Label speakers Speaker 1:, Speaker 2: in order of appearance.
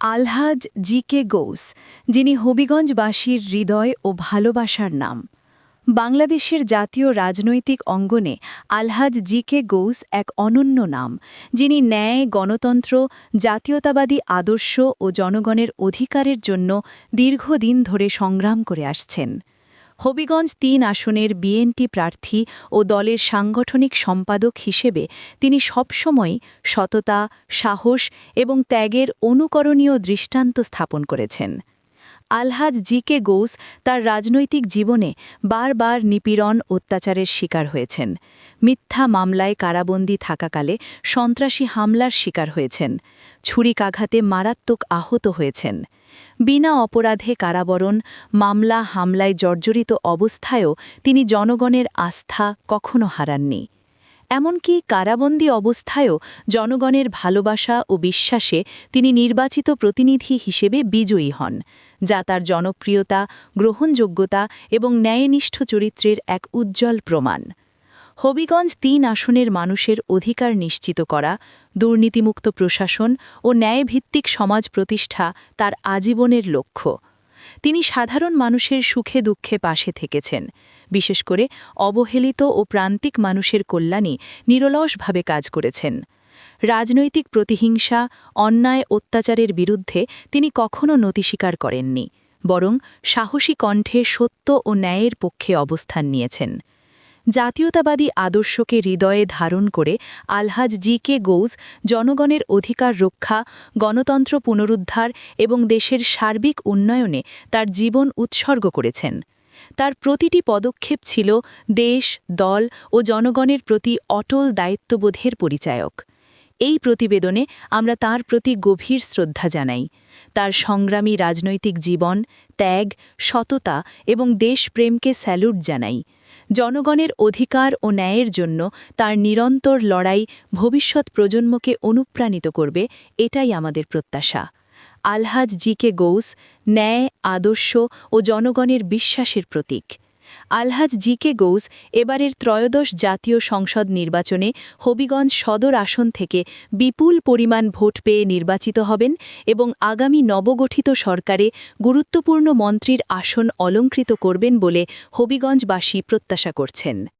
Speaker 1: আলহাজ জি.কে. গৌস, যিনি হবিগঞ্জবাসীর হৃদয় ও ভালোবাসার নাম। বাংলাদেশের জাতীয় রাজনৈতিক অঙ্গনে আলহাজ জি.কে. গৌস এক অনন্য নাম, যিনি ন্যায়, গণতন্ত্র, জাতীয়তাবাদী আদর্শ ও জনগণের অধিকারের জন্য দীর্ঘদিন ধরে সংগ্রাম করে আসছেন। হবিগঞ্জ ৩ আসনের বিএনপি প্রার্থী ও দলের সাংগঠনিক সম্পাদক হিসেবে তিনি সবসময় সততা, সাহস এবং ত্যাগের অনুকরণীয় দৃষ্টান্ত স্থাপন করেছেন। আলহাজ জি.কে. গৌস তার রাজনৈতিক জীবনে বারবার নিপীড়ন, অত্যাচারের শিকার হয়েছেন। মিথ্যা মামলায় কারাবন্দী থাকাকালে সন্ত্রাসী হামলার শিকার হয়েছেন। ছুরিকাঘাতে মারাত্মক আহত হয়েছেন। বিনা অপরাধে কারাবরণ, মামলা হামলায় জর্জরিত অবস্থায়ও তিনি জনগণের আস্থা কখনো হারাননি। এমনকি কারাবন্দী অবস্থায়ও জনগণের ভালোবাসা ও বিশ্বাসে তিনি নির্বাচিত প্রতিনিধি হিসেবে বিজয়ী হন, যা তার জনপ্রিয়তা, গ্রহণযোগ্যতা এবং ন্যায়নিষ্ঠ চরিত্রের এক উজ্জ্বল প্রমাণ। হবিগঞ্জ ৩ আসনের মানুষের অধিকার নিশ্চিত করা, দুর্নীতিমুক্ত প্রশাসন ও ন্যায়ভিত্তিক সমাজ প্রতিষ্ঠা তার আজীবনের লক্ষ্য। তিনি সাধারণ মানুষের সুখে দুঃখে পাশে থেকেছেন, বিশেষ করে অবহেলিত ও প্রান্তিক মানুষের কল্যাণে নিরলসভাবে কাজ করেছেন। রাজনৈতিক প্রতিহিংসা, অন্যায়, অত্যাচারের বিরুদ্ধে তিনি কখনো নতি স্বীকার করেননি, বরং সাহসী কণ্ঠে সত্য ও ন্যায়ের পক্ষে অবস্থান নিয়েছেন। জাতীয়তাবাদী আদর্শকে হৃদয়ে ধারণ করে আলহাজ জি.কে. গৌস জনগণের অধিকার রক্ষা, গণতন্ত্র পুনরুদ্ধার এবং দেশের সার্বিক উন্নয়নে তার জীবন উৎসর্গ করেছেন। তার প্রতিটি পদক্ষেপ ছিল দেশ, দল ও জনগণের প্রতি অটল দায়িত্ববোধের পরিচায়ক। এই প্রতিবেদনে আমরা তার প্রতি গভীর শ্রদ্ধা জানাই। তার সংগ্রামী রাজনৈতিক জীবন, ত্যাগ, সততা এবং দেশপ্রেমকে স্যালুট জানাই। জনগণের অধিকার ও ন্যায়ের জন্য তার নিরন্তর লড়াই ভবিষ্যৎ প্রজন্মকে অনুপ্রাণিত করবে, এটাই আমাদের প্রত্যাশা। আলহাজ জি.কে. গৌস ন্যায়, আদর্শ ও জনগণের বিশ্বাসের প্রতীক। আলহাজ জি.কে. গৌস এবারের ত্রয়োদশ জাতীয় সংসদ নির্বাচনে হবিগঞ্জ সদর আসন থেকে বিপুল পরিমাণ ভোট পেয়ে নির্বাচিত হবেন এবং আগামী নবগঠিত সরকারে গুরুত্বপূর্ণ মন্ত্রীর আসন অলঙ্কৃত করবেন বলে হবিগঞ্জবাসী প্রত্যাশা করছেন।